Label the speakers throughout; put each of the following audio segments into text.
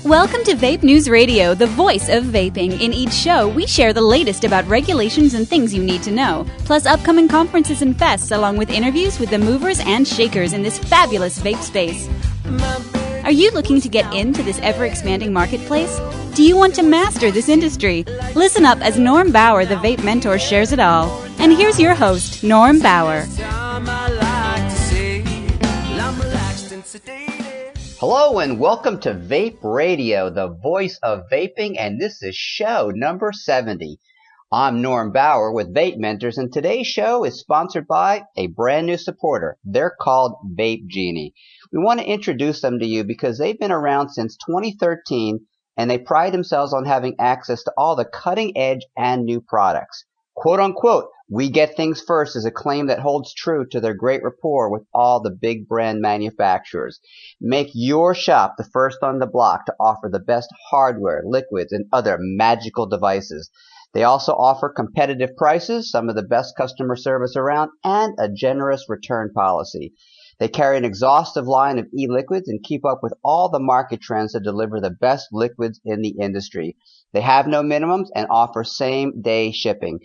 Speaker 1: Welcome to Vape News Radio, the voice of vaping. In each show, we share the latest about regulations and things you need to know, plus upcoming conferences and fests, along with interviews with the movers and shakers in this fabulous vape space. Are you looking to get into this ever-expanding marketplace? Do you want to master this industry? Listen up as Norm Bauer, the Vape Mentor, shares it all. And here's your host, Norm Bauer.
Speaker 2: Hello and welcome to Vape Radio, the voice of vaping, and this is show number 70. I'm Norm Bauer with Vape Mentors, and today's show is sponsored by a brand new supporter. They're called Vape Genie. We want to introduce them to you because they've been around since 2013, and they pride themselves on having access to all the cutting edge and new products. Quote unquote, "We get things first" is a claim that holds true to their great rapport with all the big brand manufacturers. Make your shop the first on the block to offer the best hardware, liquids, and other magical devices. They also offer competitive prices, some of the best customer service around, and a generous return policy. They carry an exhaustive line of e-liquids and keep up with all the market trends to deliver the best liquids in the industry. They have no minimums and offer same-day shipping.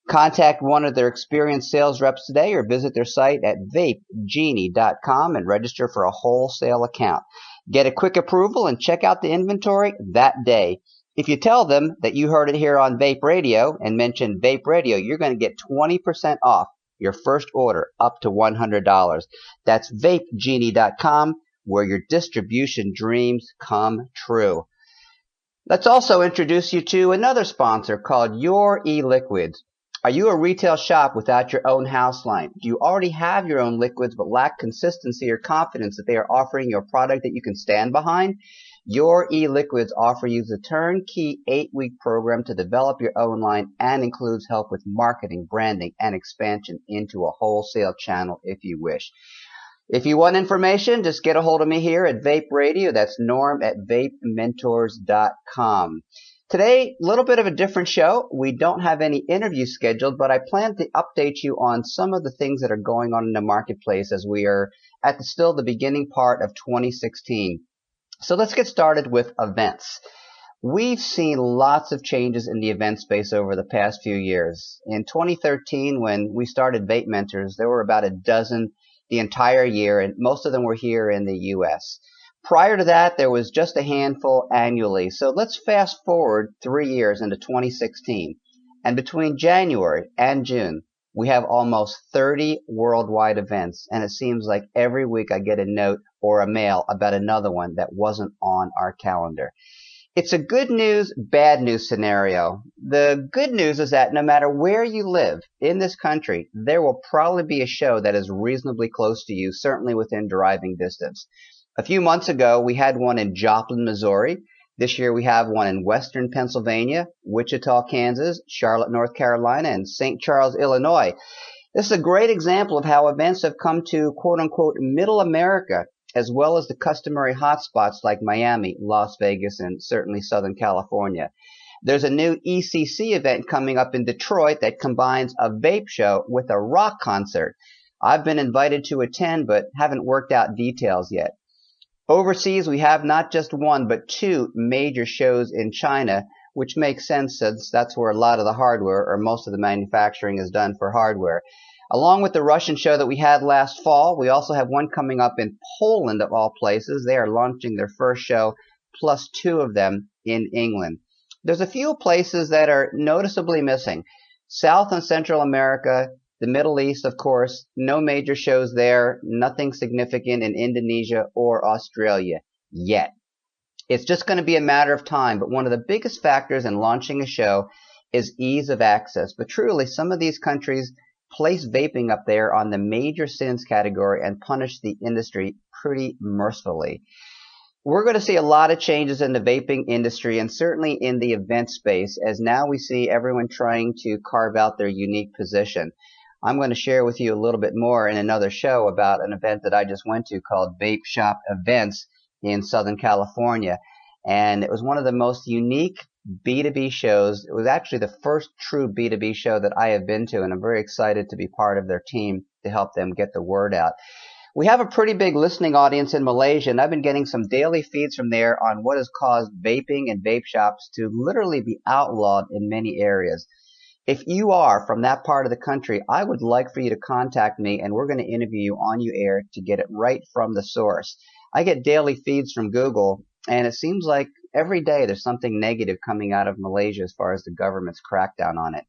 Speaker 2: Contact one of their experienced sales reps today or visit their site at vapegenie.com and register for a wholesale account. Get a quick approval and check out the inventory that day. If you tell them that you heard it here on Vape Radio and mention Vape Radio, you're going to get 20% off your first order up to $100. That's vapegenie.com, where your distribution dreams come true. Let's also introduce you to another sponsor called Your E-Liquids. Are you a retail shop without your own house line? Do you already have your own liquids but lack consistency or confidence that they are offering you a product that you can stand behind? Your E-Liquids offer you the turnkey 8-week program to develop your own line and includes help with marketing, branding, and expansion into a wholesale channel if you wish. If you want information, just get a hold of me here at Vape Radio. That's Norm at vapementors.com. Today, a little bit of a different show. We don't have any interviews scheduled, but I plan to update you on some of the things that are going on in the marketplace as we are at still the beginning part of 2016. So let's get started with events. We've seen lots of changes in the event space over the past few years. In 2013, when we started Vape Mentors, there were about a dozen the entire year, and most of them were here in the U.S. Prior to that, there was just a handful annually. So let's fast forward 3 years into 2016. And between January and June, we have almost 30 worldwide events. And it seems like every week I get a note or a mail about another one that wasn't on our calendar. It's a good news, bad news scenario. The good news is that no matter where you live in this country, there will probably be a show that is reasonably close to you, certainly within driving distance. A few months ago, we had one in Joplin, Missouri. This year, we have one in Western Pennsylvania, Wichita, Kansas, Charlotte, North Carolina, and St. Charles, Illinois. This is a great example of how events have come to, quote-unquote, middle America, as well as the customary hotspots like Miami, Las Vegas, and certainly Southern California. There's a new ECC event coming up in Detroit that combines a vape show with a rock concert. I've been invited to attend, but haven't worked out details yet. Overseas, we have not just one, but two major shows in China, which makes sense since that's where a lot of the hardware or most of the manufacturing is done for hardware. Along with the Russian show that we had last fall, we also have one coming up in Poland, of all places. They are launching their first show, plus two of them in England. There's a few places that are noticeably missing. South and Central America, the Middle East, of course, no major shows there, nothing significant in Indonesia or Australia yet. It's just going to be a matter of time, but one of the biggest factors in launching a show is ease of access. But truly, some of these countries place vaping up there on the major sins category and punish the industry pretty mercifully. We're going to see a lot of changes in the vaping industry and certainly in the event space, as now we see everyone trying to carve out their unique position. I'm going to share with you a little bit more in another show about an event that I just went to called Vape Shop Events in Southern California. And it was one of the most unique B2B shows. It was actually the first true B2B show that I have been to, and I'm very excited to be part of their team to help them get the word out. We have a pretty big listening audience in Malaysia, and I've been getting some daily feeds from there on what has caused vaping and vape shops to literally be outlawed in many areas. If you are from that part of the country, I would like for you to contact me, and we're going to interview you on your air to get it right from the source. I get daily feeds from Google, and it seems like every day there's something negative coming out of Malaysia as far as the government's crackdown on it.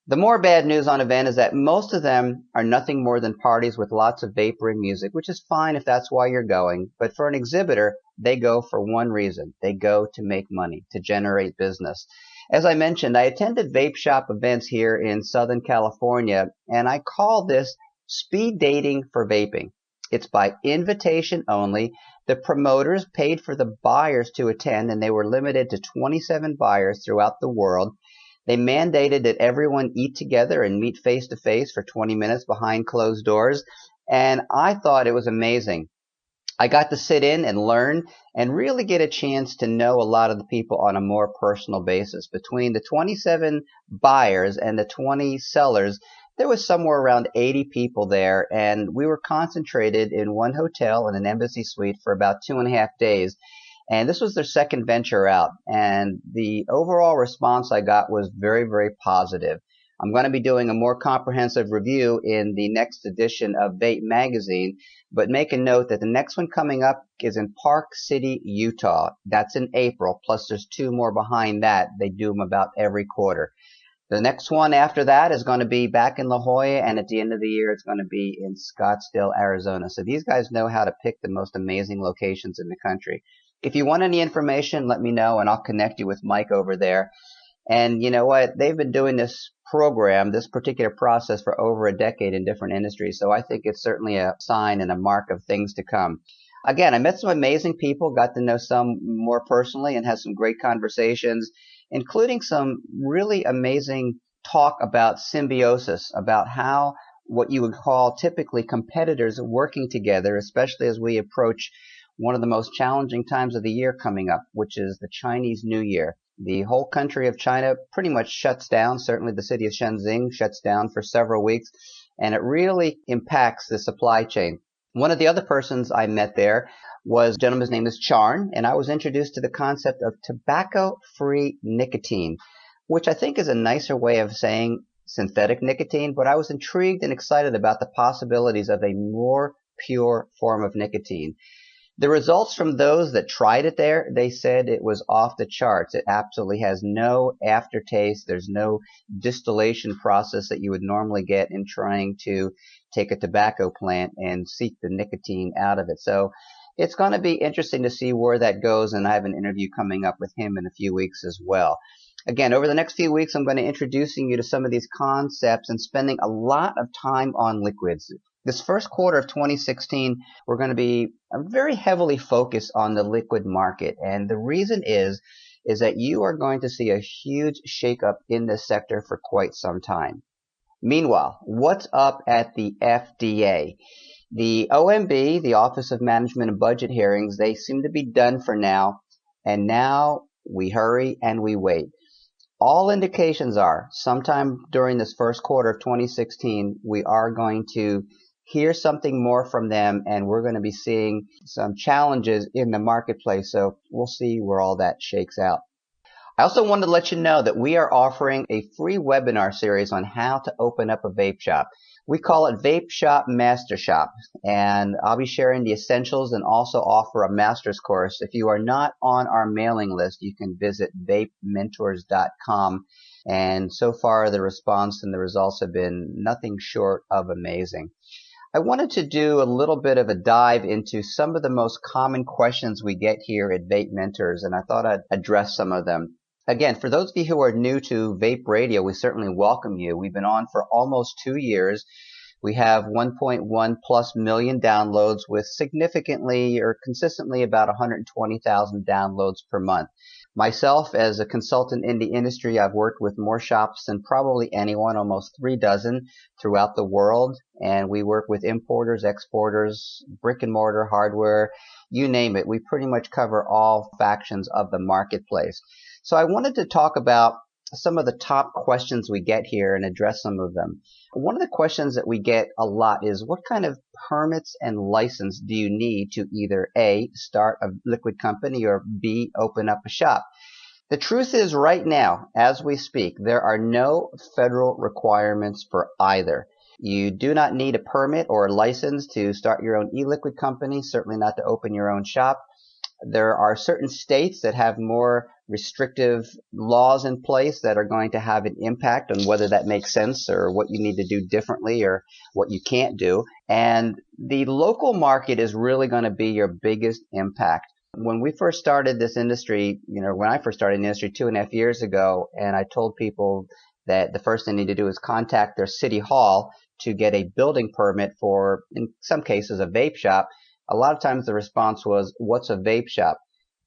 Speaker 2: The more bad news on event is that most of them are nothing more than parties with lots of vapor and music, which is fine if that's why you're going. But for an exhibitor, they go for one reason. They go to make money, to generate business. As I mentioned, I attended Vape Shop Events here in Southern California, and I call this speed dating for vaping. It's by invitation only. The promoters paid for the buyers to attend, and they were limited to 27 buyers throughout the world. They mandated that everyone eat together and meet face to face for 20 minutes behind closed doors, and I thought it was amazing. I got to sit in and learn and really get a chance to know a lot of the people on a more personal basis. Between the 27 buyers and the 20 sellers, there was somewhere around 80 people there, and we were concentrated in one hotel in an embassy suite for about 2.5 days. And this was their second venture out, and the overall response I got was very, very positive. I'm going to be doing a more comprehensive review in the next edition of Vape Magazine, but make a note that the next one coming up is in Park City, Utah. That's in April, plus there's 2 more behind that. They do them about every quarter. The next one after that is going to be back in La Jolla, and at the end of the year, it's going to be in Scottsdale, Arizona. So these guys know how to pick the most amazing locations in the country. If you want any information, let me know, and I'll connect you with Mike over there. And you know what? They've been doing this program, this particular process, for over a decade in different industries. So I think it's certainly a sign and a mark of things to come. Again, I met some amazing people, got to know some more personally, and had some great conversations, including some really amazing talk about symbiosis, about how what you would call typically competitors working together, especially as we approach one of the most challenging times of the year coming up, which is the Chinese New Year. The whole country of China pretty much shuts down. Certainly the city of Shenzhen shuts down for several weeks, and it really impacts the supply chain. One of the other persons I met there was a gentleman's name is Charn, and I was introduced to the concept of tobacco-free nicotine, which I think is a nicer way of saying synthetic nicotine, but I was intrigued and excited about the possibilities of a more pure form of nicotine. The results from those that tried it there, they said it was off the charts. It absolutely has no aftertaste. There's no distillation process that you would normally get in trying to take a tobacco plant and seek the nicotine out of it. So it's going to be interesting to see where that goes, and I have an interview coming up with him in a few weeks as well. Again, over the next few weeks, I'm going to introducing you to some of these concepts and spending a lot of time on liquids. This first quarter of 2016, we're going to be very heavily focused on the liquid market. And the reason is that you are going to see a huge shakeup in this sector for quite some time. Meanwhile, what's up at the FDA? The OMB, the Office of Management and Budget Hearings, they seem to be done for now. And now we hurry and we wait. All indications are sometime during this first quarter of 2016, we are going to hear something more from them, and we're going to be seeing some challenges in the marketplace. So we'll see where all that shakes out. I also wanted to let you know that we are offering a free webinar series on how to open up a vape shop. We call it Vape Shop Master Shop, and I'll be sharing the essentials and also offer a master's course. If you are not on our mailing list, you can visit vapementors.com, and so far the response and the results have been nothing short of amazing. I wanted to do a little bit of a dive into some of the most common questions we get here at Vape Mentors, and I thought I'd address some of them. Again, for those of you who are new to Vape Radio, we certainly welcome you. We've been on for almost 2 years. We have 1.1 plus million downloads with significantly or consistently about 120,000 downloads per month. Myself, as a consultant in the industry, I've worked with more shops than probably anyone, almost 3 dozen throughout the world. And we work with importers, exporters, brick and mortar, hardware, you name it. We pretty much cover all factions of the marketplace. So I wanted to talk about some of the top questions we get here and address some of them. One of the questions that we get a lot is what kind of permits and license do you need to either A, start a liquid company, or B, open up a shop? The truth is right now, as we speak, there are no federal requirements for either. You do not need a permit or a license to start your own e-liquid company, certainly not to open your own shop. There are certain states that have more restrictive laws in place that are going to have an impact on whether that makes sense or what you need to do differently or what you can't do. And the local market is really going to be your biggest impact. When we first started this industry, when I first started in the industry 2.5 years ago, and I told people that the first thing they need to do is contact their city hall to get a building permit for, in some cases, a vape shop, a lot of times the response was, what's a vape shop?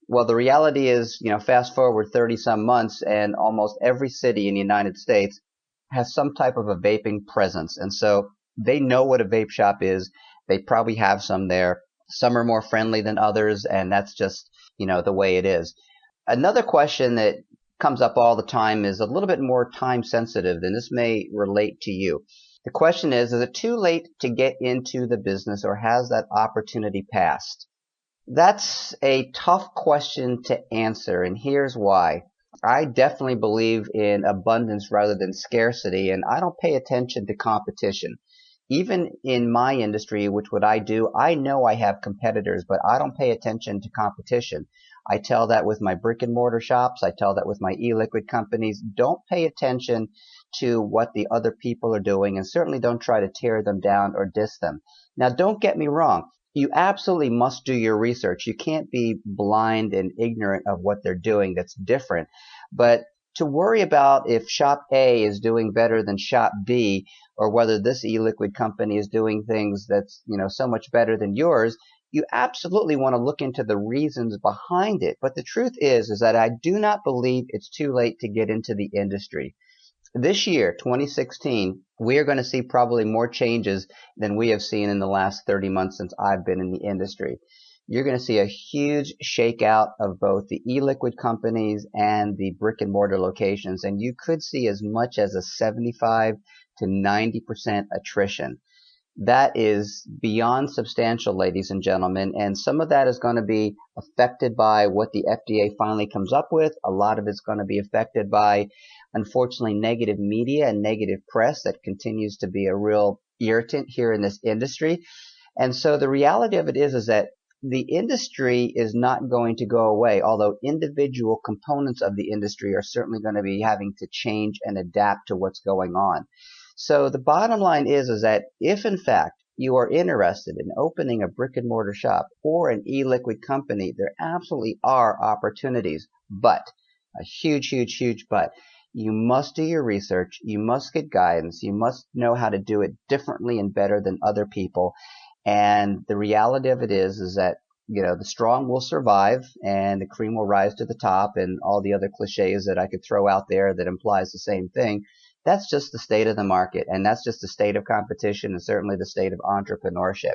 Speaker 2: Well, the reality is, fast forward 30 some months and almost every city in the United States has some type of a vaping presence. And so they know what a vape shop is. They probably have some there. Some are more friendly than others, and that's just, the way it is. Another question that comes up all the time is a little bit more time sensitive, and this may relate to you. The question is it too late to get into the business, or has that opportunity passed? That's a tough question to answer, and here's why. I definitely believe in abundance rather than scarcity, and I don't pay attention to competition. Even in my industry, which what I do, I know I have competitors, but I don't pay attention to competition. I tell that with my brick and mortar shops. I tell that with my e-liquid companies. Don't pay attention to what the other people are doing, and certainly don't try to tear them down or diss them. Now, don't get me wrong. You absolutely must do your research. You can't be blind and ignorant of what they're doing that's different. But to worry about if shop A is doing better than shop B, or whether this e-liquid company is doing things that's, so much better than yours, you absolutely want to look into the reasons behind it. But the truth is that I do not believe it's too late to get into the industry. This year, 2016, we are going to see probably more changes than we have seen in the last 30 months since I've been in the industry. You're going to see a huge shakeout of both the e-liquid companies and the brick and mortar locations, and you could see as much as a 75 to 90% attrition. That is beyond substantial, ladies and gentlemen, and some of that is going to be affected by what the FDA finally comes up with. A lot of it's going to be affected by, unfortunately, negative media and negative press that continues to be a real irritant here in this industry. And so the reality of it is that the industry is not going to go away, although individual components of the industry are certainly going to be having to change and adapt to what's going on. So the bottom line is that if in fact you are interested in opening a brick and mortar shop or an e-liquid company, there absolutely are opportunities, but a huge, huge, huge but. You must do your research. You must get guidance. You must know how to do it differently and better than other people. And the reality of it is that, the strong will survive and the cream will rise to the top, and all the other cliches that I could throw out there that implies the same thing. That's just the state of the market, and that's just the state of competition and certainly the state of entrepreneurship.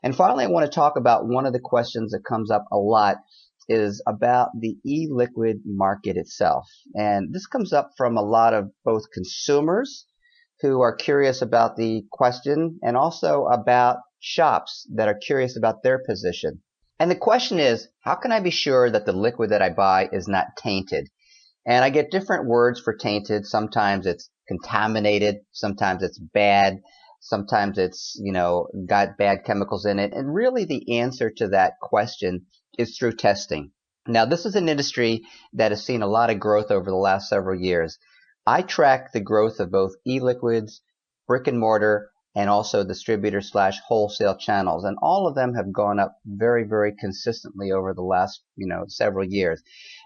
Speaker 2: And finally, I want to talk about one of the questions that comes up a lot is about the e-liquid market itself. And this comes up from a lot of both consumers who are curious about the question and also about shops that are curious about their position. And the question is, how can I be sure that the liquid that I buy is not tainted? And I get different words for tainted. Sometimes it's contaminated. Sometimes it's bad. Sometimes it's, got bad chemicals in it. And really the answer to that question is through testing. Now, this is an industry that has seen a lot of growth over the last several years. I track the growth of both e-liquids, brick and mortar, and also distributor/wholesale channels. And all of them have gone up very, very consistently over the last, several years.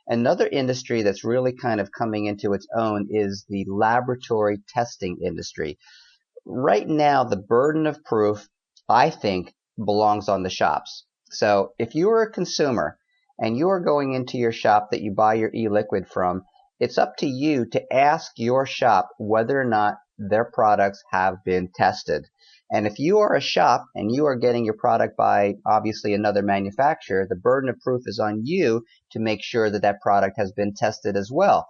Speaker 2: Another industry that's really kind of coming into its own is the laboratory testing industry. Right now, the burden of proof, I think, belongs on the shops. So if you are a consumer and you are going into your shop that you buy your e-liquid from, it's up to you to ask your shop whether or not their products have been tested. And if you are a shop and you are getting your product by obviously another manufacturer, the burden of proof is on you to make sure that that product has been tested as well.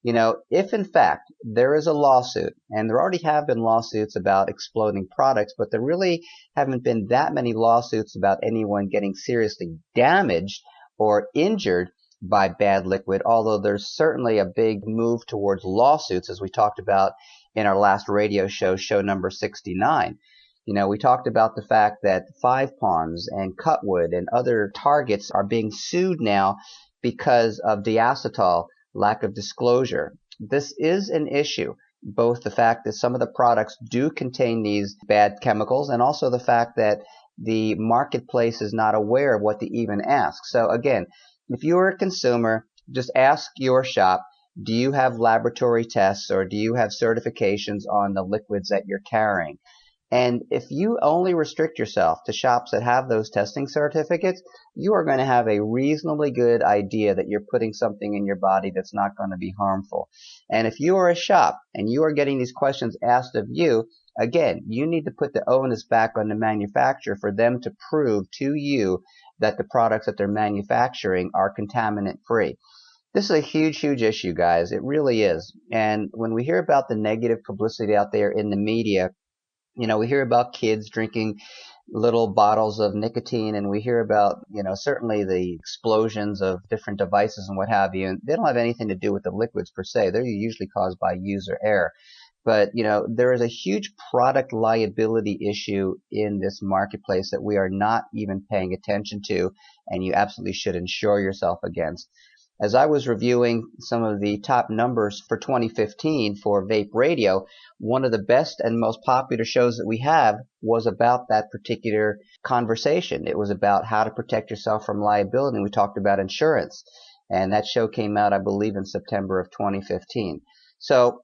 Speaker 2: If in fact there is a lawsuit, and there already have been lawsuits about exploding products, but there really haven't been that many lawsuits about anyone getting seriously damaged or injured by bad liquid, although there's certainly a big move towards lawsuits, as we talked about in our last radio show, show number 69. We talked about the fact that Five Ponds and Cutwood and other targets are being sued now because of diacetyl lack of disclosure. This is an issue, both the fact that some of the products do contain these bad chemicals and also the fact that the marketplace is not aware of what to even ask. So again, if you're a consumer, just ask your shop, do you have laboratory tests or do you have certifications on the liquids that you're carrying? And if you only restrict yourself to shops that have those testing certificates, you are going to have a reasonably good idea that you're putting something in your body that's not going to be harmful. And if you are a shop and you are getting these questions asked of you, again, you need to put the onus back on the manufacturer for them to prove to you that the products that they're manufacturing are contaminant free. This is a huge, huge issue, guys. It really is. And when we hear about the negative publicity out there in the media, we hear about kids drinking little bottles of nicotine, and we hear about, certainly the explosions of different devices and what have you. And they don't have anything to do with the liquids per se. They're usually caused by user error. But, there is a huge product liability issue in this marketplace that we are not even paying attention to, and you absolutely should insure yourself against. As I was reviewing some of the top numbers for 2015 for Vape Radio, one of the best and most popular shows that we have was about that particular conversation. It was about how to protect yourself from liability, and we talked about insurance. And that show came out, I believe, in September of 2015. So,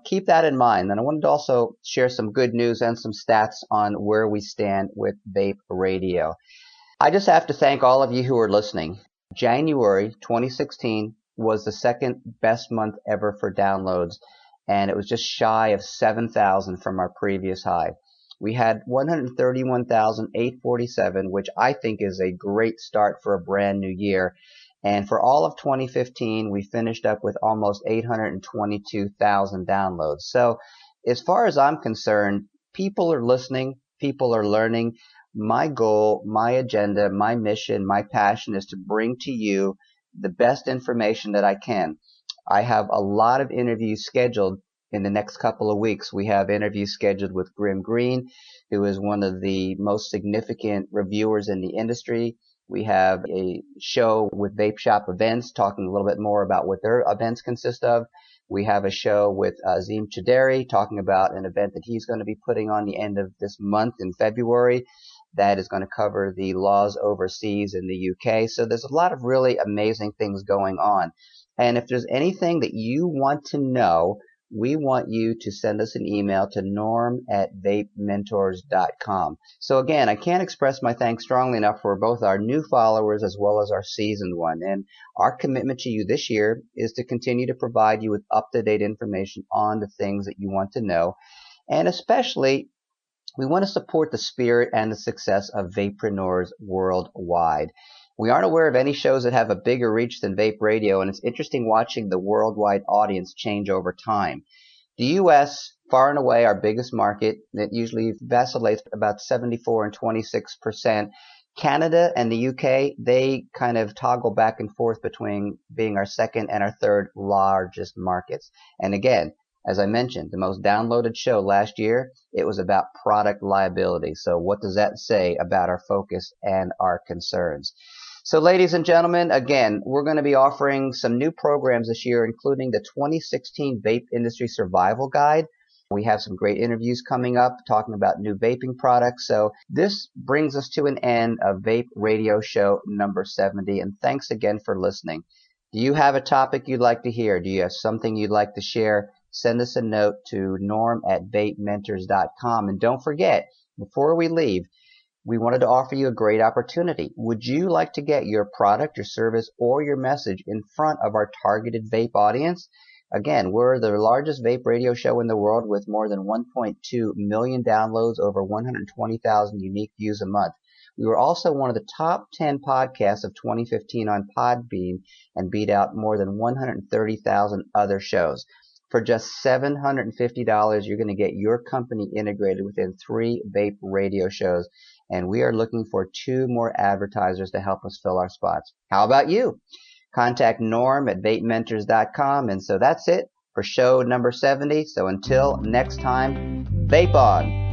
Speaker 2: keep that in mind. And I wanted to also share some good news and some stats on where we stand with Vape Radio. I just have to thank all of you who are listening. January 2016 was the second best month ever for downloads, and it was just shy of 7,000 from our previous high. We had 131,847, which I think is a great start for a brand new year. And for all of 2015, we finished up with almost 822,000 downloads. So as far as I'm concerned, people are listening, people are learning. My goal, my agenda, my mission, my passion is to bring to you the best information that I can. I have a lot of interviews scheduled in the next couple of weeks. We have interviews scheduled with Grim Green, who is one of the most significant reviewers in the industry. We have a show with Vape Shop Events talking a little bit more about what their events consist of. We have a show with Azim Chideri talking about an event that he's going to be putting on the end of this month in February. That is going to cover the laws overseas in the UK. So there's a lot of really amazing things going on. And if there's anything that you want to know, we want you to send us an email to norm@vapementors.com. So again, I can't express my thanks strongly enough for both our new followers as well as our seasoned one. And our commitment to you this year is to continue to provide you with up-to-date information on the things that you want to know. And especially, we want to support the spirit and the success of vapreneurs worldwide. We aren't aware of any shows that have a bigger reach than Vape Radio, and it's interesting watching the worldwide audience change over time. The U.S., far and away our biggest market, that usually vacillates about 74 and 26%. Canada and the UK, they kind of toggle back and forth between being our second and our third largest markets. And again, as I mentioned, the most downloaded show last year, it was about product liability. So what does that say about our focus and our concerns? So ladies and gentlemen, again, we're going to be offering some new programs this year, including the 2016 Vape Industry Survival Guide. We have some great interviews coming up talking about new vaping products. So this brings us to an end of Vape Radio Show number 70. And thanks again for listening. Do you have a topic you'd like to hear? Do you have something you'd like to share? Send us a note to norm@vapementors.com. And don't forget, before we leave, we wanted to offer you a great opportunity. Would you like to get your product, your service, or your message in front of our targeted vape audience? Again, we're the largest vape radio show in the world with more than 1.2 million downloads, over 120,000 unique views a month. We were also one of the top 10 podcasts of 2015 on Podbean and beat out more than 130,000 other shows. For just $750, you're going to get your company integrated within 3 vape radio shows, and we are looking for 2 more advertisers to help us fill our spots. How about you? Contact Norm at vapementors.com. And so that's it for show number 70. So until next time, vape on!